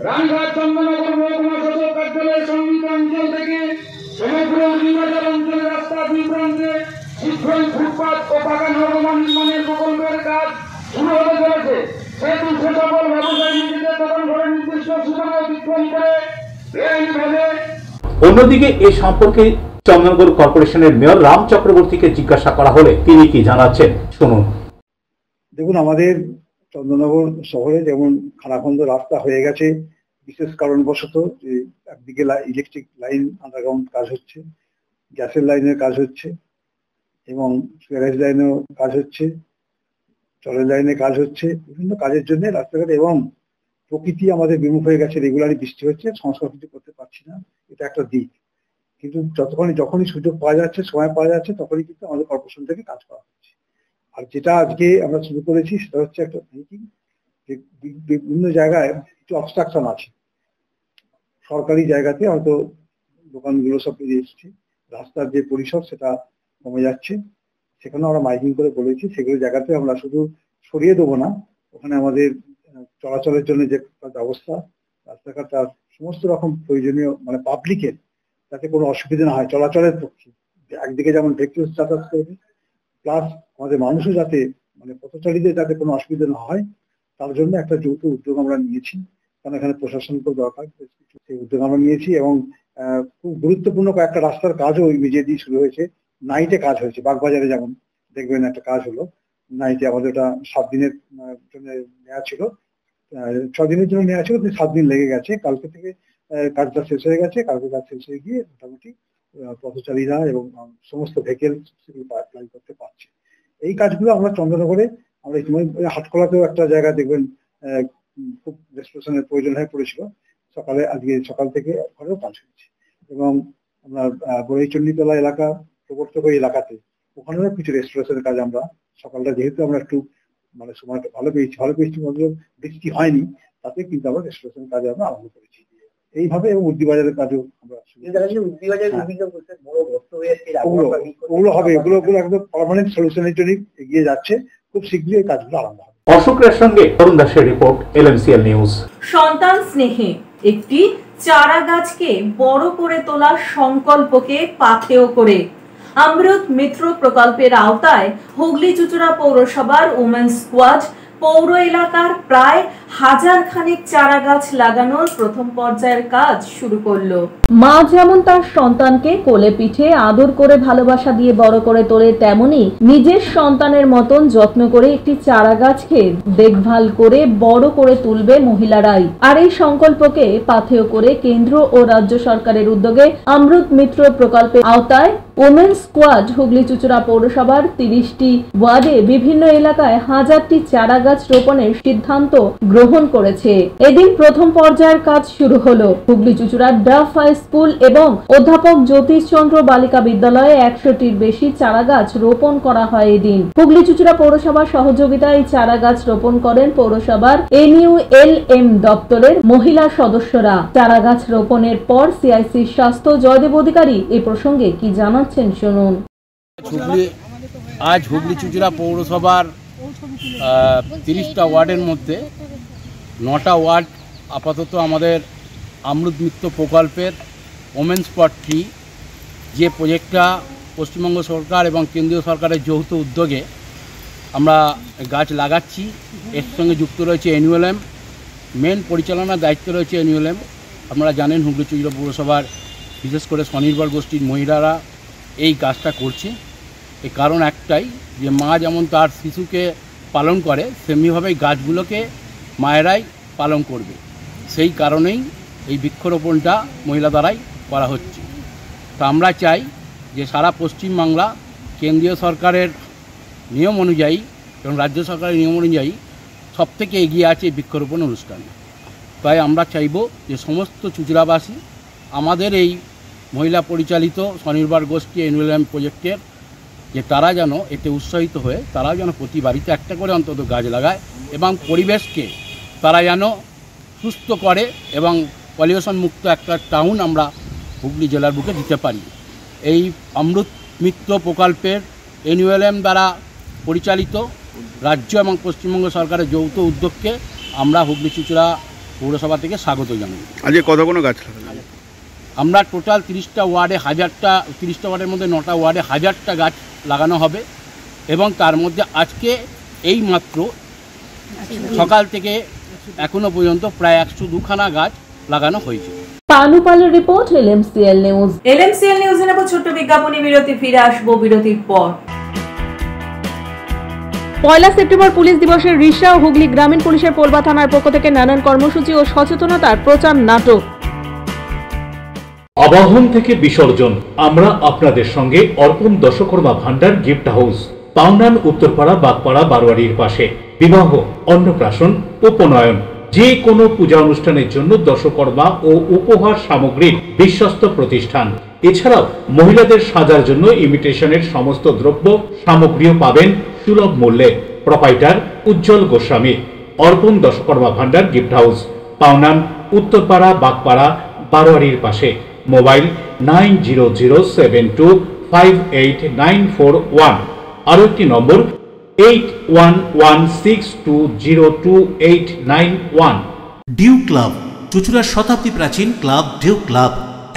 রানীঘাট চন্দননগর মহকুমা সদর কার্যালয়ের সংযুক্ত অঞ্চল থেকে সমগ্র উদ্দিবাজার অঞ্চলের রাস্তা দুই প্রান্তে শীঘ্রই ফুটপাত ও পাকা নর্দমা নির্মাণের প্রকল্পের কাজ শুরু হতে চলেছে। সেহেতু সে সকল ব্যবসায়ী নিজেদের দোকান ঘরে নির্দিষ্ট সূচনা অতিক্রম করে বেআইনিভাবে। অন্যদিকে এ সম্পর্কে চন্দননগর কর্পোরেশনের মেয়র রাম চক্রবর্তীকে জিজ্ঞাসা করা হলে তিনি কি জানাচ্ছেন শুনুন। দেখুন, আমাদের চন্দননগর শহরে যেমন খানাখন্দ রাস্তা হয়ে গেছে, বিশেষ কারণবশত যে একদিকে ইলেকট্রিক লাইন আন্ডারগ্রাউন্ড কাজ হচ্ছে, গ্যাসের লাইনের কাজ হচ্ছে এবং সুয়ারেজ লাইনেও কাজ হচ্ছে, জলের লাইনে কাজ হচ্ছে, বিভিন্ন কাজের জন্য রাস্তাঘাট এবং প্রকৃতি আমাদের বিমুখ হয়ে গেছে। রেগুলারই বৃষ্টি হচ্ছে, সংস্কার কিছু করতে পারছি না, এটা একটা দিক। কিন্তু যখনই সুযোগ পাওয়া যাচ্ছে, সময় পাওয়া যাচ্ছে, তখনই কিন্তু আমাদের কর্পোরেশন থেকে কাজ করা হচ্ছে। আর যেটা আজকে আমরা শুরু করেছি সেটা হচ্ছে একটা থিঙ্কিং যে বিভিন্ন জায়গায় কিছু অবস্ট্রাকশন আছে, সরকারি জায়গাতে হয়তো দোকানগুলো সব বেরিয়ে এসছে, রাস্তার যে পরিসর সেটা কমে যাচ্ছে, সেখানে আমরা মাইকিং করে বলেছি সেগুলো জায়গাতে আমরা শুধু সরিয়ে দেবো না, ওখানে আমাদের চলাচলের জন্য যে ব্যবস্থা, রাস্তাঘাট তার সমস্ত রকম প্রয়োজনীয় পাবলিকের যাতে কোনো অসুবিধা না হয় চলাচলের পক্ষে, একদিকে যেমন ভেহিকলস যাতায়াত করবে, প্লাস আমাদের মানুষও যাতে পথচারীদের যাতে কোনো অসুবিধা না হয়, তার জন্য একটা যৌথ উদ্যোগ আমরা নিয়েছি। কারণ এখানে প্রশাসনকেও দরকার, সেই উদ্যোগ আমরা নিয়েছি এবং খুব গুরুত্বপূর্ণ কয়েকটা রাস্তার কাজও ইমিডিয়েটলি শুরু হয়েছে। নাইটে কাজ হয়েছে, বাগবাজারে যেমন দেখবেন একটা কাজ হলো নাইটে, আমাদের ওটা 7 দিনের জন্য নেওয়া ছিল, 6 দিনের জন্য নেওয়া ছিল, 7 দিন লেগে গেছে। কালকে থেকে কাজটা শেষ হয়ে গেছে, কালকে কাজ শেষ হয়ে গিয়ে মোটামুটি পথচারীরা এবং সমস্ত ভেহিকেল সেগুলো অ্যাপ্লাই করতে পারছে। এই কাজগুলো আমরা চন্দননগরে আমরা ইতিমধ্যে হাটকলাতেও একটা জায়গা দেখবেন খুব রেস্টোরেশনের প্রয়োজন হয়ে পড়েছিল, আজকে সকাল থেকে ওখানেও কাজ হচ্ছে এবং আমরা বড়ইচণ্ডীতলা এলাকা, প্রবর্তক এলাকাতে ওখানেও কিছু রেস্টোরেশনের কাজ আমরা সকালটা, যেহেতু আমরা একটু সময়টা ভালো পেয়েছি মধ্যে বৃষ্টি হয়নি, তাতে কিন্তু আমরা রেস্টোরেশনের কাজ আমরা আরম্ভ করেছি এইভাবে। এবং উদ্দিবাজারের কাজও আমরা ওগুলো হবে, ওগুলো একদম পার্মানেন্ট সলিউশনের জন্য এগিয়ে যাচ্ছে, খুব শীঘ্রই এই কাজগুলো আরম্ভ হবে। অশোকের সঙ্গে অরুণ দাসের রিপোর্ট, LMCL নিউজ। সন্তান স্নেহে একটি চারা গাছকে বড় করে তোলার সংকল্পকে পাথেয় করে অমৃত মিত্র প্রকল্পের আওতায় হুগলি চুঁচুড়া পৌরসভার উমেন স্কোয়াড পৌর এলাকার প্রায় 1000 খানেক চারা গাছ লাগানোর প্রথম পর্যায়ের কাজ শুরু করলো। মা যেমন তার সন্তানকে কোলে পিঠে আদর করে ভালোবাসা দিয়ে বড় করে তোলে, তেমনি নিজের সন্তানের মতন যত্ন করে একটি চারা গাছকে দেখভাল করে বড় করে তুলবে মহিলারাই। আর এই সংকল্পকে পাথেয় করে কেন্দ্র ও রাজ্য সরকারের উদ্যোগে অমৃত মিত্র প্রকল্পের আওতায় ওমেন্স স্কোয়াড হুগলি চুঁচুড়া পৌরসভার 30টি ওয়ার্ডে বিভিন্ন এলাকায় 1000টি চারা গাছ রোপণের সিদ্ধান্ত গ্রহণ করেছে। এদিন প্রথম পর্যায়ের কাজ শুরু হলো। হুগলি চুঁচুড়ার ডাফ হাই স্কুল এবং অধ্যাপক জ্যোতিষচন্দ্র বালিকা বিদ্যালয়ে 100টির বেশি চারা গাছ রোপণ করা হয় এদিন। হুগলি চুঁচুড়া পৌরসভার সহযোগিতায় চারা গাছ রোপণ করেন পৌরসভার NULM দপ্তরের মহিলা সদস্যরা। চারা গাছ রোপণের পর CIC স্বাস্থ্য জয়দেব অধিকারী এ প্রসঙ্গে কি জানাচ্ছেন শুনুন। আজ হুগলি চুঁচুড়া পৌরসভার 30টা ওয়ার্ডের মধ্যে 9টা ওয়ার্ড আপাতত আমাদের অমৃত মিত্র প্রকল্পের ওমেন্স ফর ট্রি যে প্রজেক্টটা পশ্চিমবঙ্গ সরকার এবং কেন্দ্রীয় সরকারের যৌথ উদ্যোগে আমরা গাছ লাগাচ্ছি। এর সঙ্গে যুক্ত রয়েছে NULM, মেন পরিচালনার দায়িত্ব রয়েছে NULM। আপনারা জানেন হুগলি চুঁচুড়া পৌরসভার বিশেষ করে স্বনির্ভর গোষ্ঠীর মহিলারা এই কাজটা করছে। এই কারণ একটাই যে মা যেমন তার শিশুকে পালন করে তেমনিভাবেই গাছগুলোকে মায়েরাই পালন করবে। সেই কারণেই এই বৃক্ষরোপণটা মহিলা দ্বারাই করা হচ্ছে। তা আমরা চাই যে সারা পশ্চিমবাংলা কেন্দ্রীয় সরকারের নিয়ম অনুযায়ী এবং রাজ্য সরকারের নিয়ম অনুযায়ী সবথেকে এগিয়ে আছে বৃক্ষরোপণ অনুষ্ঠান। তাই আমরা চাইব যে সমস্ত চুঁচুড়াবাসী আমাদের এই মহিলা পরিচালিত স্বনির্ভর গোষ্ঠী NULM প্রজেক্টের যে তারা যেন এতে উৎসাহিত হয়ে তারাও যেন প্রতি বাড়িতে একটা করে অন্তত গাছ লাগায় এবং পরিবেশকে তারা যেন সুস্থ করে এবং পলিউশন মুক্ত একটা টাউন আমরা হুগলি জেলার বুকে দিতে পারি। এই অমৃত মিত্র প্রকল্পের NULM দ্বারা পরিচালিত রাজ্য এবং পশ্চিমবঙ্গ সরকারের যৌথ উদ্যোগকে আমরা হুগলি চুঁচুড়া পৌরসভা থেকে স্বাগত জানাই। আজকে কতগুলো গাছ লাগানো? আমরা টোটাল 30টা ওয়ার্ডে 30টা ওয়ার্ডের মধ্যে 9টা ওয়ার্ডে 1000টা গাছ লাগানো হবে এবং তার মধ্যে আজকে এই মাত্র সকাল থেকে এখনো পর্যন্ত প্রায় 102খানা গাছ লাগানো হয়েছে। পানুপালের রিপোর্ট LMCL নিউজ। LMCL নিউজে নেব ছোট্ট বিজ্ঞাপনী বিরতি, ফিরে আসবো বিরতির পর। 1 সেপ্টেম্বর পুলিশ দিবসের রিশা ও হুগলি গ্রামীণ পুলিশের পোলবা থানার পক্ষ থেকে নানান কর্মসূচি ও সচেতনতার প্রচার নাটক। আবাহন থেকে বিসর্জন আমরা আপনাদের সঙ্গে অর্পণ দশকর্মা ভান্ডার গিফট হাউস, পাউনান, উত্তরপাড়া, বাগপাড়া, বারোয়ারির পাশে। বিবাহ, অন্নপ্রাশন, উপনয়ন, যে কোনো পূজা অনুষ্ঠানের জন্য দশকর্মা ও উপহার সামগ্রীর বিশ্বস্ত প্রতিষ্ঠান। এছাড়াও মহিলাদের সাজার জন্য ইমিটেশনের সমস্ত দ্রব্য সামগ্রীও পাবেন সুলভ মূল্যে। প্রোপাইটার উজ্জ্বল গোস্বামী। অর্পণ দশকর্মা ভান্ডার গিফট হাউস, পাউনান, উত্তরপাড়া, বাগপাড়া, বারোয়ারির পাশে। মোবাইল 9002725941। আরো একটি নম্বর 8116202891। ডিউ ক্লাব, চুঁচুড়ার শতাব্দী প্রাচীন ক্লাব ডিউ ক্লাব।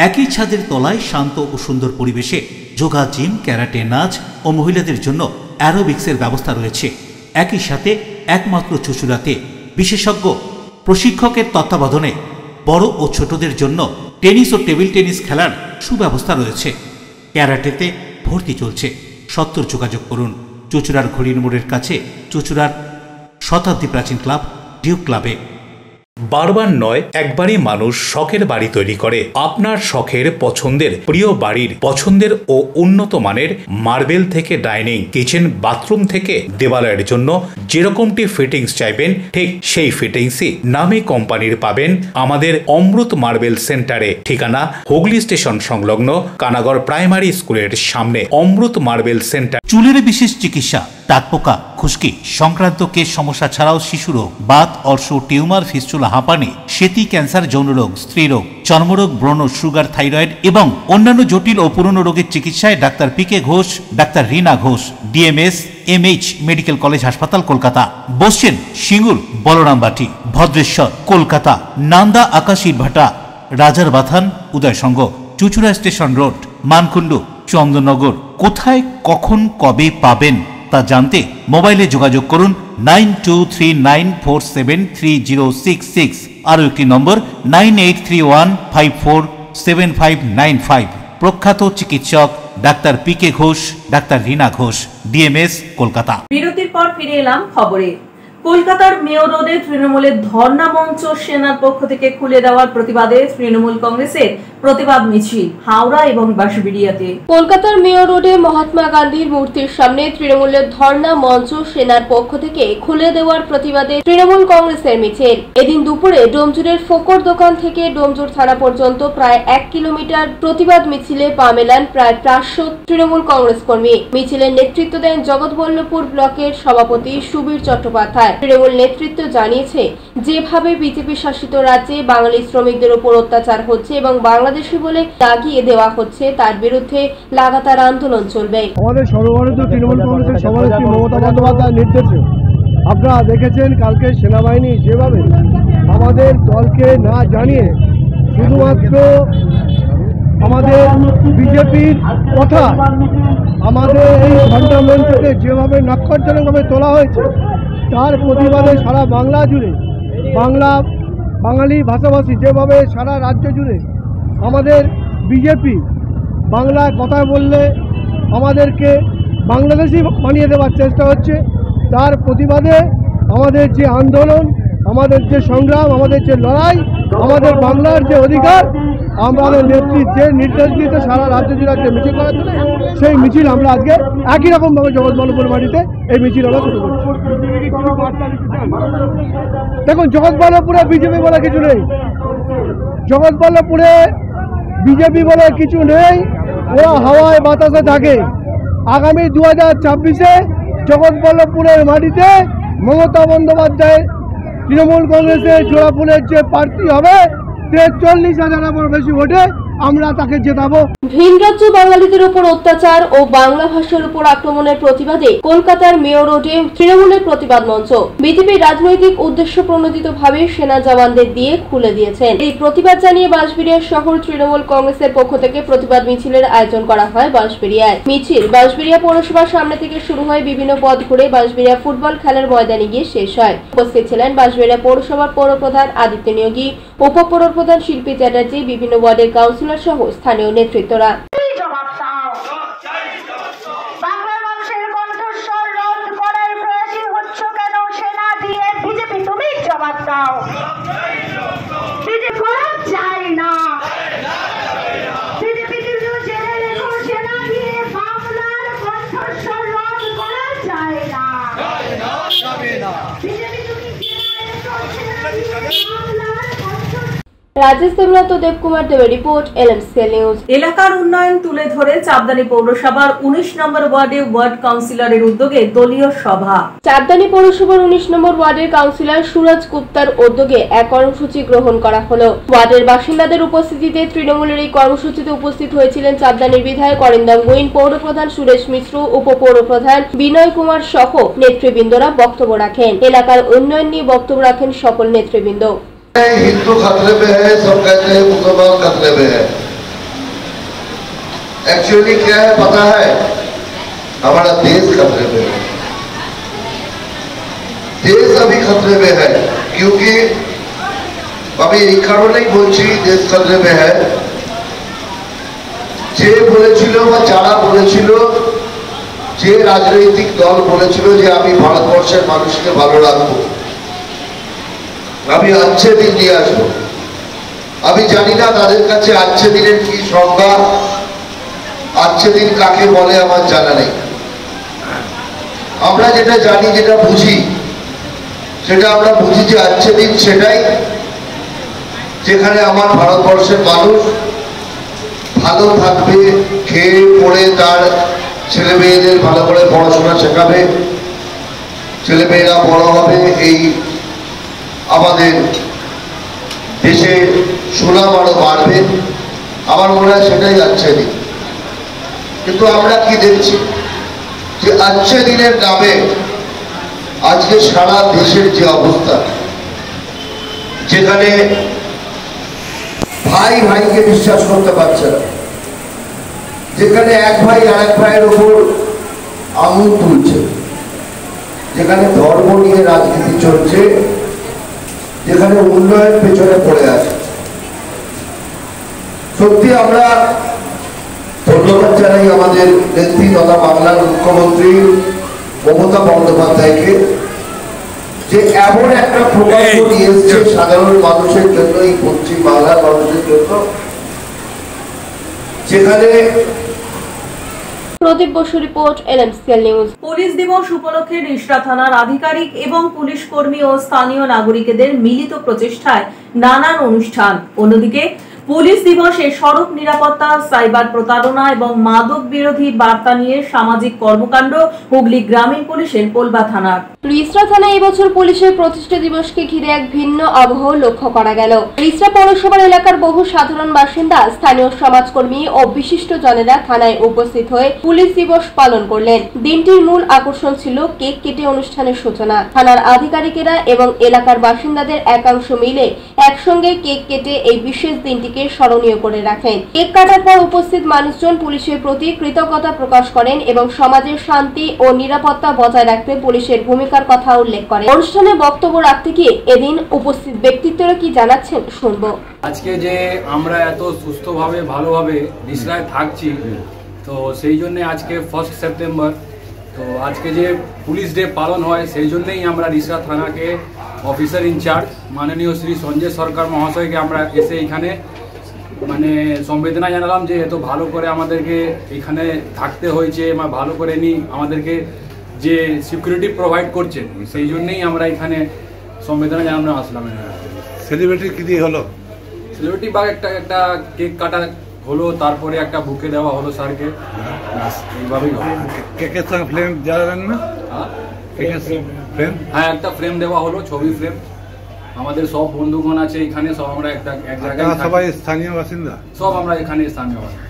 একই ছাদের তলায় শান্ত ও সুন্দর পরিবেশে যোগা, জিম, ক্যারাটে, নাচ ও মহিলাদের জন্য অ্যারোবিক্সের ব্যবস্থা রয়েছে। একই সাথে একমাত্র চুঁচুড়াতে বিশেষজ্ঞ প্রশিক্ষকের তত্ত্বাবধানে বড় ও ছোটদের জন্য টেনিস ও টেবিল টেনিস খেলার সুব্যবস্থা রয়েছে। ক্যারাটেতে ভর্তি চলছে। সত্তর যোগাযোগ করুন চুঁচুড়ার ঘড়ির মোড়ের কাছে চুঁচুড়ার শতাব্দী প্রাচীন ক্লাব ডিউ ক্লাবে। বারবার নয়, একবারই মানুষ শখের বাড়ি তৈরি করে। আপনার শখের পছন্দের প্রিয় বাড়ির পছন্দের ও উন্নত মানের মার্বেল থেকে ডাইনিং, কিচেন, বাথরুম থেকে দেওয়ালের জন্য যেরকমটি ফিটিংস চাইবেন ঠিক সেই ফিটিংসই নামী কোম্পানির পাবেন আমাদের অমৃত মার্বেল সেন্টারে। ঠিকানা হুগলি স্টেশন সংলগ্ন কানাগড় প্রাইমারি স্কুলের সামনে। অমৃত মার্বেল সেন্টার। চুলের বিশেষ চিকিৎসা, দাঁতপোকা, খুশকি সংক্রান্ত কেশ সমস্যা ছাড়াও শিশুরোগ, বাত, অর্শ, টিউমার, ফিস্টুলা, হাঁপানি, সেতি, ক্যান্সার, যৌনরোগ, স্ত্রীরোগ, চর্মরোগ, ব্রণ, সুগার, থাইরয়েড এবং অন্যান্য জটিল ও পুরনো রোগের চিকিৎসায় doctor PK Ghosh, doctor Rina Ghosh, DMS MH medical college হাসপাতাল, কলকাতা। বসছেন সিঙ্গুর, বলরামবাটি, ভদ্রেশ্বর, কলকাতা, নান্দা, আকাশ, ইটভাটা, রাজার বাথান, উদয়সঙ্গ, চুঁচুড়া স্টেশন রোড, মানকুণ্ডু, চন্দননগর। কোথায়, কখন, কবে পাবেন তা জানতে মোবাইলে যোগাযোগ করুন 9239473066। আরও একটি নম্বর 9831547595। প্রখ্যাত চিকিৎসক doctor PK Ghosh, doctor Rina Ghosh, DMS, Kolkata. বিরতির পর ফিরে এলাম খবরে। কলকাতার মেয়র রোডে তৃণমূলের ধর্ণা মঞ্চ সেনার পক্ষ থেকে খুলে দেওয়ার প্রতিবাদে তৃণমূল কংগ্রেসের প্রতিবাদ মিছিল হাওড়া এবং বাঁশবেড়িয়াতে। কলকাতার মেয়র রোডে মহাত্মা গান্ধীর মূর্তির সামনে তৃণমূলের ধর্ণা মঞ্চ সেনার পক্ষ থেকে খুলে দেওয়ার প্রতিবাদে তৃণমূল কংগ্রেসের মিছিল। এদিন দুপুরে ডোমজুরের ফোকর দোকান থেকে ডোমজুর থানা পর্যন্ত প্রায় 1 কিলোমিটার প্রতিবাদ মিছিলে পা মেলান প্রায় 400 তৃণমূল কংগ্রেস কর্মী। মিছিলের নেতৃত্ব দেন জগৎবল্লভপুর ব্লকের সভাপতি সুবীর চট্টোপাধ্যায়। তৃণমূল নেতৃত্ব জানিয়েছে, যেভাবে বিজেপি শাসিত রাজ্যে বাঙালি শ্রমিকদের উপর অত্যাচার হচ্ছে এবং বাংলাদেশি বলে দাগিয়ে দেওয়া হচ্ছে, তার বিরুদ্ধে লাগাতার আন্দোলন চলবে। আমাদের সর্বভারতীয় তৃণমূল কংগ্রেসের সভানেত্রী মমতা বন্দ্যোপাধ্যায়ের নির্দেশে আপনারা দেখেছেন কালকে সেনাবাহিনী যেভাবে আমাদের দলকে না জানিয়ে শুধুমাত্র আমাদের বিজেপির কথা আমাদের এই ঘণ্টা মঞ্চকে যেভাবে নক্ষত্রজনকভাবে তোলা হয়েছে, তার প্রতিবাদে সারা বাংলা জুড়ে বাঙালি ভাষাভাষী যেভাবে সারা রাজ্য জুড়ে আমাদের বিজেপি বাংলায় কথা বললে আমাদেরকে বাংলাদেশি বানিয়ে দেওয়ার চেষ্টা হচ্ছে, তার প্রতিবাদে আমাদের যে আন্দোলন, আমাদের যে সংগ্রাম, আমাদের যে লড়াই, আমাদের বাংলার যে অধিকার, আমাদের নেত্রী যে নির্দেশ দিতে সারা রাজ্য জুড়ে আজকে মিছিল করার জন্য, সেই মিছিল আমরা আজকে একই রকমভাবে জগৎবল্লভপুর মাটিতে এই মিছিল আমরা শুরু করছি। দেখুন, জগৎবল্লভপুরে বিজেপি বলে কিছু নেই, জগৎবল্লভপুরে বিজেপি বলে কিছু নেই, ওরা হাওয়ায় বাতাসে থাকে। আগামী 2026-এ জগৎবল্লভপুরের মাটিতে মমতা বন্দ্যোপাধ্যায় তৃণমূল কংগ্রেসের জোড়াফুলের যে প্রার্থী হবে 43,000 বেশি ভোটে আমরা তাকে জেতাবো। ভিন রাজ্য বাঙালিদের উপর অত্যাচার ও বাংলা ভাষার উপর আক্রমণের প্রতিবাদে কলকাতার মেয়র রোডে তৃণমূলের প্রতিবাদ মঞ্চ বিজেপির রাজনৈতিক উদ্দেশ্য প্রণোদিতভাবে সেনা জওয়ানদের দিয়ে খুলে দিয়েছেন। এই প্রতিবাদ জানিয়ে বাঁশবেড়িয়া শহর তৃণমূল কংগ্রেসের পক্ষ থেকে প্রতিবাদ মিছিলের আয়োজন করা হয় বাঁশবেড়িয়ায়। মিছিল বাঁশবেড়িয়া পৌরসভার সামনে থেকে শুরু হয়, বিভিন্ন পথ ঘুরে বাঁশবেড়িয়া ফুটবল খেলার ময়দানে গিয়ে শেষ হয়। উপস্থিত ছিলেন বাঁশবেড়িয়া পৌরসভার পৌরপ্রধান আদিত্য নিয়োগী, উপপৌরপ্রধান শিল্পী চ্যাটার্জি, বিভিন্ন ওয়ার্ডের কাউন্সিলর সহ স্থানীয় নেতৃত্বরা। রাজেশ দেবনাথ ও দেবকুমার দেবের রিপোর্ট, LMCL নিউজ। এলাকার উন্নয়ন তুলে ধরে চাঁদদানি পৌরসভার 19 নম্বর ওয়ার্ডে ওয়ার্ড কাউন্সিলরের উদ্যোগে দলীয় সভা। চাঁদদানি পৌরসভার 19 নম্বর ওয়ার্ডের কাউন্সিলর সুরজ গুপ্তার উদ্যোগে এক কর্মসূচি গ্রহণ করা হলো। ওয়ার্ডের বাসিন্দাদের উপস্থিতিতে তৃণমূলের এই কর্মসূচিতে উপস্থিত হয়েছিলেন চাঁদদানির বিধায়ক অরিন্দম গোয়েন, পৌরপ্রধান সুরেশ মিশ্র, উপপৌরপ্রধান বিনয় কুমার সহ নেতৃবৃন্দরা বক্তব্য রাখেন। এলাকার উন্নয়ন নিয়ে বক্তব্য রাখেন সকল নেতৃবৃন্দ। हिंदू खतरे में है, सब कहते हैं मुसलमान खतरे में है। एक्चुअली क्या है पता है, हमारा देश खतरे में है। देश अभी खतरे में है, क्योंकि अभी এই কারণেই বলছি দেশ खतरे में है, যে বলেছিল বা যারা বলেছিল, যে রাজনৈতিক দল বলেছিল যে আমি ভারতবর্ষের মানুষকে ভালো রাখবো, আমি अच्छे दिन নিয়ে আসবো, আমি জানি না তাদের কাছে अच्छे দিনের কি সংজ্ঞা, अच्छे दिन কাকে বলে আমার জানা নেই। আমরা যেটা জানি, যেটা বুঝি, সেটা আমরা বুঝি যে अच्छे दिन সেটাই যেখানে আমার ভারতবর্ষের মানুষ ভালো থাকবে, খেয়ে পড়ে তার ছেলে মেয়েদের ভালো করে পড়াশোনা শেখাবে, ছেলে মেয়েরা বড় হবে, এই আমাদের দেশে সুনাম আরো বাড়বে। আমার মনে হয় সেটাই अच्छे दिन। কিন্তু আমরা কি দেখছি যে अच्छे দিনের নামে আজকে সারা দেশের যে অবস্থা, যেখানে ভাই ভাইকে বিশ্বাস করতে পারছে না, যেখানে এক ভাই আরেক ভাইয়ের উপর আঙুল তুলছে, যেখানে ধর্ম নিয়ে রাজনীতি চলছে, যেখানে উন্নয়ন পেছনে পড়ে আছে। সত্যি আমরা ধন্যবাদ জানাই আমাদের নেত্রী তথা বাংলার মুখ্যমন্ত্রী মমতা বন্দ্যোপাধ্যায়কে, যে এমন একটা প্রকল্প নিয়ে এসছে সাধারণ মানুষের জন্য, এই পশ্চিম বাংলার মানুষের জন্য, যেখানে প্রদীপ Basu report, LMCL news. Police দিবস উপলক্ষে রিষড়া থানার আধিকারিক এবং পুলিশ কর্মী ও স্থানীয় নাগরিকদের মিলিত প্রচেষ্টায় নানান অনুষ্ঠান। অন্যদিকে পুলিশ দিবসে সড়ক নিরাপত্তা, সাইবার প্রতারণা এবং মাদক বিরোধী বার্তা নিয়ে সামাজিক কর্মকাণ্ড হুগলি গ্রামীণ পুলিশের পোলবা থানার। রিষড়া থানায় এবছর পুলিশের প্রতিষ্ঠা দিবসকে ঘিরে এক ভিন্ন আবহ লক্ষ্য করা গেল। রিষড়া পৌরসভার এলাকার বহু সাধারণ বাসিন্দা, স্থানীয় সমাজকর্মী ও বিশিষ্ট জনেরা থানায় উপস্থিত হয়ে পুলিশ দিবস পালন করলেন। দিনটির মূল আকর্ষণ ছিল কেক কেটে অনুষ্ঠানের সূচনা। থানার আধিকারিকেরা এবং এলাকার বাসিন্দাদের একাংশ মিলে একসঙ্গে কেক কেটে এই বিশেষ দিনটিকে স্মরণীয় করে রাখেন। কেক কাটার পর উপস্থিত মানুষজন পুলিশের প্রতি কৃতজ্ঞতা প্রকাশ করেন এবং সমাজের শান্তি ও নিরাপত্তা বজায় রাখতে পুলিশের ভূমিকার কথা উল্লেখ করেন। অনুষ্ঠানে বক্তব্য রাখতে গিয়ে এদিন উপস্থিত ব্যক্তিত্বরা কি জানাচ্ছেন শুনবো। আজকে যে আমরা এত সুস্থভাবে ভালোভাবে রিষড়ায় থাকছি, তো সেই জন্য আজকে 1 সেপ্টেম্বর, তো আজকে যে পুলিশ ডে পালন হয় সেই জন্যই আমরা রিষড়া থানাকে অফিসার ইনচার্জ মাননীয় শ্রী সঞ্জয় সরকার মহাশয়কে আমরা এসে এখানে মানে সংবেদনা জানালাম যে এত ভালো করে আমাদেরকে এখানে থাকতে হয়েছে, ভালো করে আমাদেরকে যে সিকিউরিটি প্রোভাইড করছেন, সেই জন্যই আমরা এখানে সংবেদনা জানানো আসলাম। সেলিব্রিটি কি দিয়ে হলো? সেলিব্রিটি বা একটা কেক কাটা হলো, তারপরে একটা বুকে দেওয়া হলো স্যারকে, এইভাবেই হলো। কেকের সঙ্গে ফ্রেম যাবেন না? ফ্রেম? হ্যাঁ, একটা ফ্রেম দেওয়া হলো, ছবি ফ্রেম। আমাদের সব বন্ধুগণ আছে এখানে, সব আমরা এক জায়গায়। সবাই স্থানীয় বাসিন্দা? সব আমরা এখানে স্থানীয় বাসিন্দা।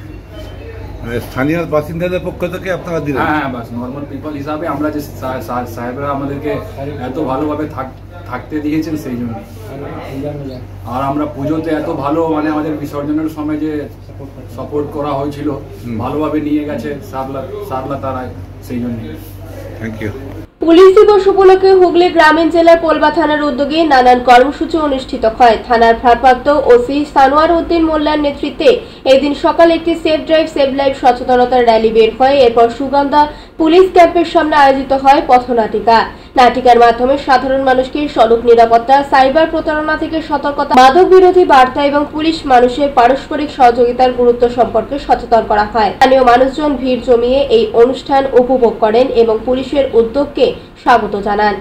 স্থানীয় বাসিন্দাদের পক্ষ থেকে আপনারা দিলেন? হ্যাঁ, বাস নর্মাল পিপল হিসাবে আমরা যে সাহেবরা আমাদেরকে এত ভালোভাবে থাকতে দিয়েছেন সেই জন্য। আর আমরা পুজোতে এত ভালো মানে আমাদের বিসর্জনের সময় যে সাপোর্ট করা হয়েছিল, ভালোভাবে নিয়ে গেছে সারলা তারা, সেই জন্য। Thank you. পুলিশ দিবস উপলক্ষে হুগলি গ্রামীণ জেলার পোলবা থানার উদ্যোগে নানান কর্মসূচি অনুষ্ঠিত হয়। থানার ভারপ্রাপ্ত ওসি সানোয়ার উদ্দিন মোল্লার নেতৃত্বে এদিন সকালে একটি সেফ ড্রাইভ সেভ লাইফ সচেতনতার র্যালি বের হয়। এরপর সুগন্ধা পুলিশ ক্যাম্পের সামনে আয়োজিত হয় পথনাটিকা। নাটিকার মাধ্যমে সাধারণ মানুষকে সড়ক নিরাপত্তা, সাইবার প্রতারণা থেকে সতর্কতা, মাদক বিরোধী বার্তা এবং পুলিশ মানুষের পারস্পরিক সহযোগিতার গুরুত্ব সম্পর্কে সচেতন করা হয়। স্থানীয় মানুষজন ভিড় জমিয়ে এই অনুষ্ঠান উপভোগ করেন এবং পুলিশের উদ্যোগকে স্বাগত জানান।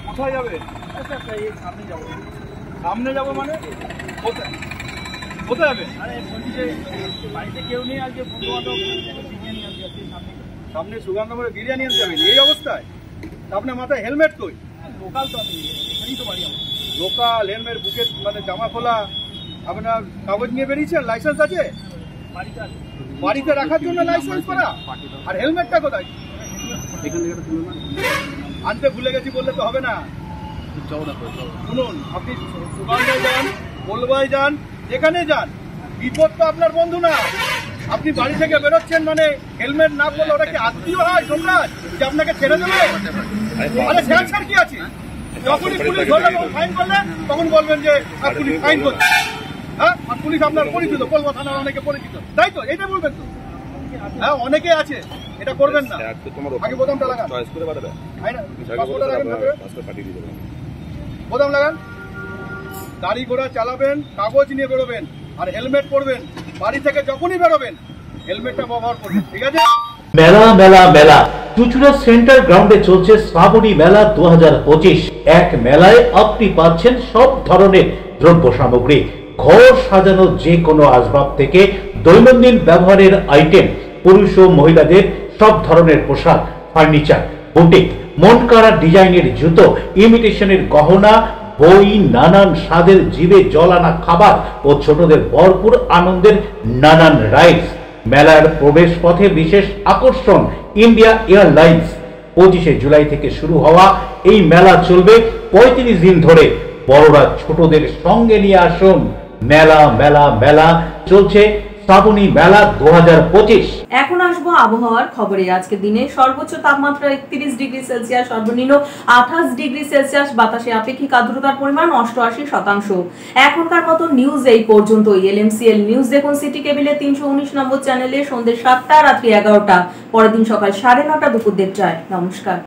কোথায় যাবে? সামনে যাবো মানে কোথায় যাবে? আরে বলছি যে বাড়িতে কেউ নেই, আজকে বন্ধু বান্ধব বিরিয়ানি আনতে যাচ্ছে, সামনে সুগন্ধ করে বিরিয়ানি আনতে যাবেন এই অবস্থায়? আপনার মাথায় হেলমেট কই? লোকাল তো আমি এখানেই তো বাড়ি, আমার লোকাল হেলমেট, বুকে মানে জামা খোলা, আপনার কাগজ নিয়ে বেরিয়েছেন, লাইসেন্স আছে? বাড়িতে রাখার জন্য লাইসেন্স করা, আর হেলমেটটা কোথায়? এখান থেকে আনতে ভুলে গেছি বললে তো হবে না। শুনুন, আপনি সুগন্ধায় যান, পোলবায় যান, যেখানে যান, বিপদ তো আপনার বন্ধু না। আপনি বাড়ি থেকে বেরোচ্ছেন মানে হেলমেট না করলে ওটা কি আত্মীয় হয় তোমরা যে আপনাকে ছেড়ে দেবে? আরে ছেড়ে কি আছে? যখনই পুলিশ ধরলে ফাইন করলে তখন বলবেন যে পুলিশ ফাইন করছে। হ্যাঁ, আর পুলিশ আপনার পরিচিত, পোলবা থানার অনেকে পরিচিত, তাই তো? এইটা বলবেন তো? হ্যাঁ, অনেকে আছে, এটা করবেন না। আগে বোতামটা লাগান, বোতাম লাগান। গাড়ি ঘোড়া চালাবেন, কাগজ নিয়ে বেরোবেন, আর হেলমেট পরবেন। বাড়ি থেকে যখনই বেরোবেন হেলমেটটা ব্যবহার করবেন, ঠিক আছে? মেলা মেলা মেলা চুচুড়া সেন্টার গ্রাউন্ডে চলছে শ্রাবণী মেলা 2025। এক মেলায় আপনি পাচ্ছেন সব ধরনের দ্রব্য সামগ্রী, ঘর সাজানোর যে কোনো আসবাব থেকে দৈনন্দিন ব্যবহারের আইটেম, পুরুষ ও মহিলাদের সব ধরনের পোশাক, ফার্নিচার, বুটিক, মন কাড়া ডিজাইনের জুতো, ইমিটেশনের গহনা, বই, নানান স্বাদের জিভে জল আনা খাবার ও ছোটদের ভরপুর আনন্দের নানান রাইডস। মেলার প্রবেশ পথে বিশেষ আকর্ষণ ইন্ডিয়া এয়ারলাইন্স। 25শে জুলাই থেকে শুরু হওয়া এই মেলা চলবে 35 দিন ধরে। বড়রা ছোটদের সঙ্গে নিয়ে আসুন। মেলা মেলা মেলা চলছে শ্রাবণী মেলা 2025। এখন আসবো আবহাওয়ার খবরে। আজকে দিনে সর্বোচ্চ তাপমাত্রা 31 ডিগ্রি সেলসিয়াস, সর্বনিম্ন 28 ডিগ্রি সেলসিয়াস, বাতাসে আপেক্ষিক আর্দ্রতার পরিমাণ 88%। এখনকার মতো নিউজ এই পর্যন্তই। LMCL নিউজ দেখুন সিটি কেবিলে 319 নম্বর চ্যানেলে সন্ধ্যে 7টা, রাত্রি 11টা, পরের দিন সকাল 9:30, দুপুর 1:30টায়। নমস্কার।